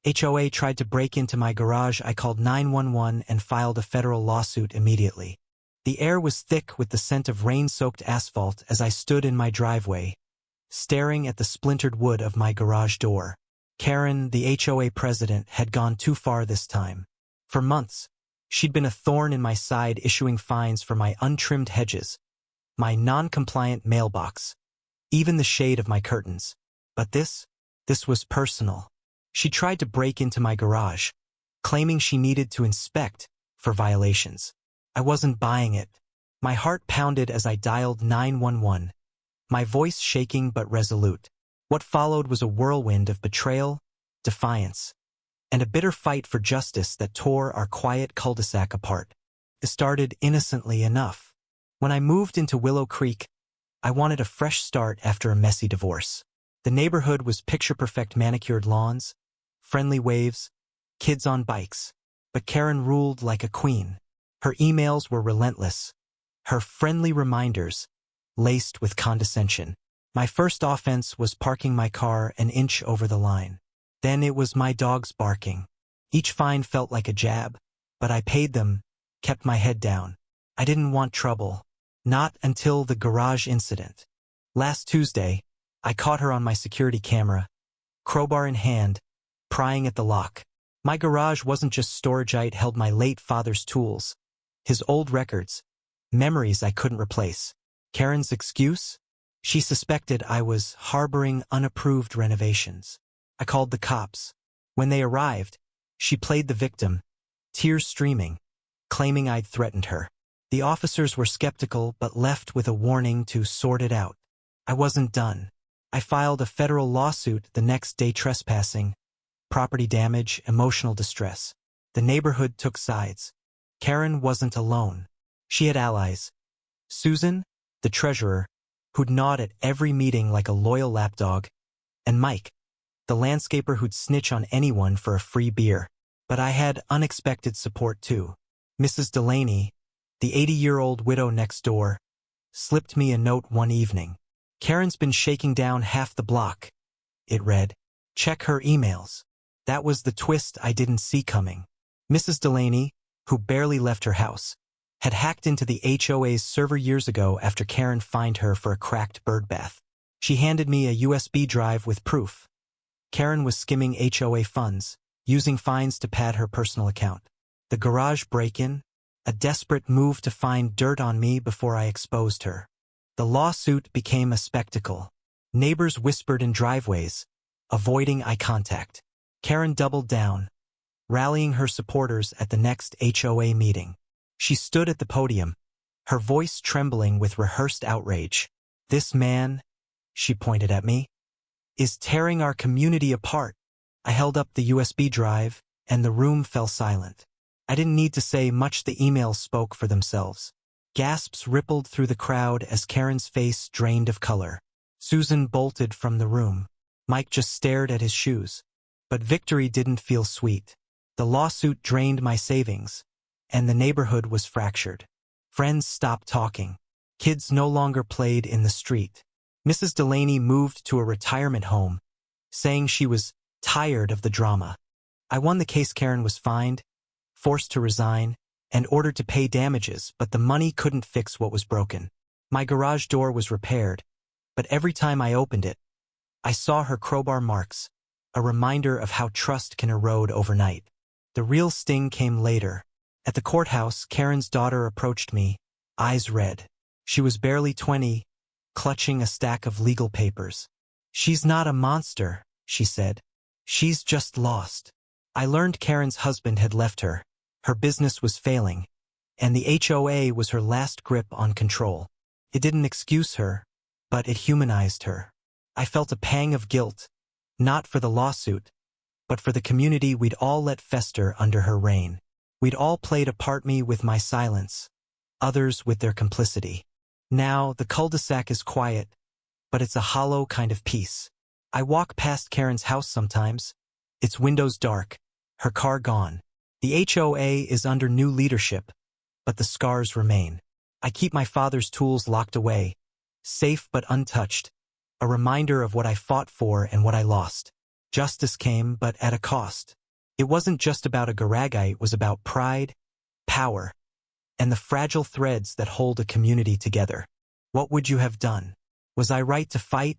HOA tried to break into my garage. I called 911 and filed a federal lawsuit immediately. The air was thick with the scent of rain-soaked asphalt as I stood in my driveway, staring at the splintered wood of my garage door. Karen, the HOA president, had gone too far this time. For months, she'd been a thorn in my side, issuing fines for my untrimmed hedges, my non-compliant mailbox, even the shade of my curtains. But this was personal. She tried to break into my garage, claiming she needed to inspect for violations. I wasn't buying it. My heart pounded as I dialed 911, my voice shaking but resolute. What followed was a whirlwind of betrayal, defiance, and a bitter fight for justice that tore our quiet cul-de-sac apart. It started innocently enough. When I moved into Willow Creek, I wanted a fresh start after a messy divorce. The neighborhood was picture-perfect: manicured lawns, friendly waves, kids on bikes. But Karen ruled like a queen. Her emails were relentless, her friendly reminders laced with condescension. My first offense was parking my car an inch over the line. Then it was my dogs barking. Each fine felt like a jab, but I paid them, kept my head down. I didn't want trouble. Not until the garage incident. Last Tuesday, I caught her on my security camera, crowbar in hand, prying at the lock. My garage wasn't just storage. It held my late father's tools, his old records, memories I couldn't replace. Karen's excuse? She suspected I was harboring unapproved renovations. I called the cops. When they arrived, she played the victim, tears streaming, claiming I'd threatened her. The officers were skeptical but left with a warning to sort it out. I wasn't done. I filed a federal lawsuit the next day: trespassing, property damage, emotional distress. The neighborhood took sides. Karen wasn't alone. She had allies. Susan, the treasurer, who'd nod at every meeting like a loyal lapdog, and Mike, the landscaper who'd snitch on anyone for a free beer. But I had unexpected support too. Mrs. Delaney, the 80-year-old widow next door, slipped me a note one evening. "Karen's been shaking down half the block," it read. "Check her emails." That was the twist I didn't see coming. Mrs. Delaney, who barely left her house, had hacked into the HOA's server years ago after Karen fined her for a cracked birdbath. She handed me a USB drive with proof. Karen was skimming HOA funds, using fines to pad her personal account. The garage break-in, a desperate move to find dirt on me before I exposed her. The lawsuit became a spectacle. Neighbors whispered in driveways, avoiding eye contact. Karen doubled down, rallying her supporters at the next HOA meeting. She stood at the podium, her voice trembling with rehearsed outrage. "This man," she pointed at me, "is tearing our community apart." I held up the USB drive, and the room fell silent. I didn't need to say much. The emails spoke for themselves. Gasps rippled through the crowd as Karen's face drained of color. Susan bolted from the room. Mike just stared at his shoes. But victory didn't feel sweet. The lawsuit drained my savings, and the neighborhood was fractured. Friends stopped talking. Kids no longer played in the street. Mrs. Delaney moved to a retirement home, saying she was tired of the drama. I won the case. Karen was fined, forced to resign, and ordered to pay damages, but the money couldn't fix what was broken. My garage door was repaired, but every time I opened it, I saw her crowbar marks, a reminder of how trust can erode overnight. The real sting came later. At the courthouse, Karen's daughter approached me, eyes red. She was barely 20, clutching a stack of legal papers. "She's not a monster," she said. "She's just lost." I learned Karen's husband had left her. Her business was failing, and the HOA was her last grip on control. It didn't excuse her, but it humanized her. I felt a pang of guilt, not for the lawsuit, but for the community we'd all let fester under her reign. We'd all played a part, me with my silence, others with their complicity. Now the cul-de-sac is quiet, but it's a hollow kind of peace. I walk past Karen's house sometimes, its windows dark, her car gone. The HOA is under new leadership, but the scars remain. I keep my father's tools locked away, safe but untouched, a reminder of what I fought for and what I lost. Justice came, but at a cost. It wasn't just about a garagite, it was about pride, power, and the fragile threads that hold a community together. What would you have done? Was I right to fight,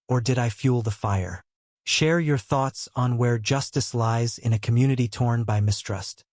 or did I fuel the fire? Share your thoughts on where justice lies in a community torn by mistrust.